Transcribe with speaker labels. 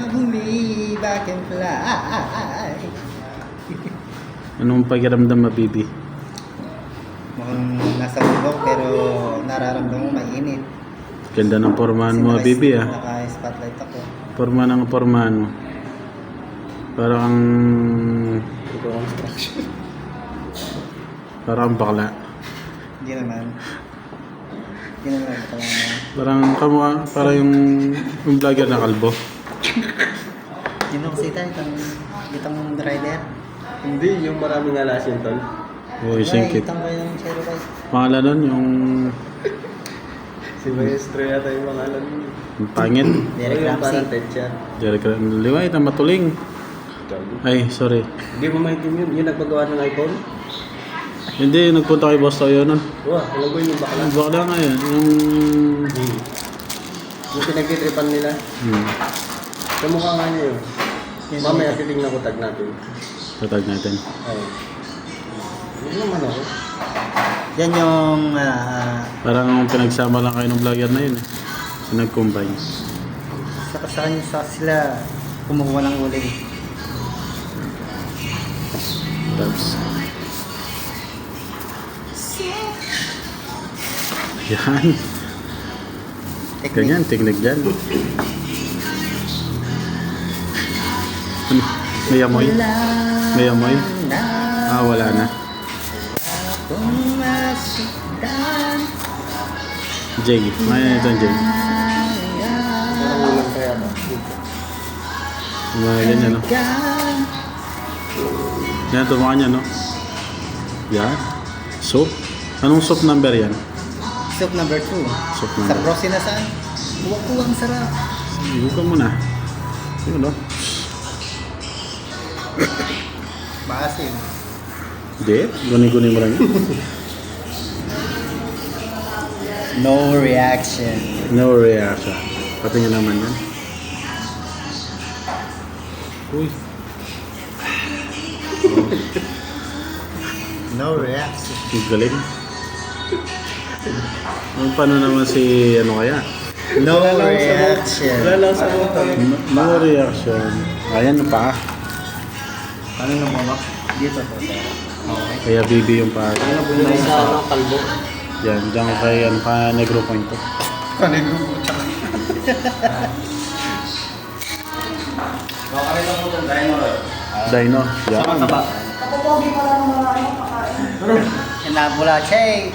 Speaker 1: believe I can fly.
Speaker 2: Anong pakiramdam mo, Bibi?
Speaker 1: Mukhang nasa bubong pero nararamdaman mo mainit.
Speaker 2: Ganda ng pormahan mo, Bibi, ah.
Speaker 1: Naka-spotlight ako.
Speaker 2: Pormahan mo. Parang parang bakla.
Speaker 1: Hindi naman. Hindi naman ako talaga.
Speaker 2: Parang kamukha, parang yung vlogger na kalbo.
Speaker 1: Yun ako sita, itong rider.
Speaker 3: Hindi, yung maraming alasin tol.
Speaker 2: Uy, singkit.
Speaker 1: Itong ko yung Cherry Bike.
Speaker 2: Pangalan nun, yung
Speaker 3: Si Maestro yata yung pangalan mo.
Speaker 2: pangit.
Speaker 1: Derek
Speaker 3: Yung parang
Speaker 1: Ramsey.
Speaker 3: Tetcha.
Speaker 2: Jeric Liway, na matuling. Ay, sorry.
Speaker 3: Hindi mo maintindihan yung nagpagawa ng iPhone?
Speaker 2: Hindi, nagpunta kay Boss Toyo nun.
Speaker 3: Wah, alam ko yung bakla.
Speaker 2: Ang bakla nga yun.
Speaker 3: Yung pinagtitripan nila. Kamukha nga niya yun.
Speaker 1: Yun
Speaker 3: Mamaya
Speaker 1: yun.
Speaker 3: titignan ko tag natin.
Speaker 2: Tatag natin.
Speaker 3: Oo. Hindi naman ako.
Speaker 1: Yan yung
Speaker 2: Parang pinagsama lang kayo ng vlogger na yun. Nag-combine.
Speaker 1: sa kanya sila kumukuha ng uling.
Speaker 2: Tapos. Yan. Ganyan, tingnig dyan. Ano? May amoy? May amoy? Ah, wala na.
Speaker 1: Kung masikdan
Speaker 2: Jay. May ito, Jay.
Speaker 3: Parang walang kaya ba?
Speaker 2: Mga ganyan, no? Yan, tumakan niya, no? Yan. Soup? Anong soup number yan?
Speaker 1: Soup number 2.
Speaker 2: Soup
Speaker 1: Sa
Speaker 2: number.
Speaker 1: Prosi na saan? Kuwang sarap.
Speaker 2: Ibuka mo na. Yun, no?
Speaker 1: Maasim.
Speaker 2: Hindi. Guni-guni mo lang yun.
Speaker 1: No reaction.
Speaker 2: No reaction. Pati nga naman yan. Uy.
Speaker 1: No reaction.
Speaker 2: Ang galing. Paano naman si ano kaya?
Speaker 1: No
Speaker 3: Wala
Speaker 1: reaction.
Speaker 3: lang sa motor.
Speaker 2: No reaction. Ayan pa.
Speaker 1: Ano na mo ba? Dito po sir. Okay.
Speaker 2: Kaya Bibi yung pa.
Speaker 3: Yung isa kalbo.
Speaker 2: Yan, dyan kay ano ka negro point to.
Speaker 1: Kanino mo tsaka?
Speaker 2: Dino. Yan.
Speaker 1: Inabula, Che!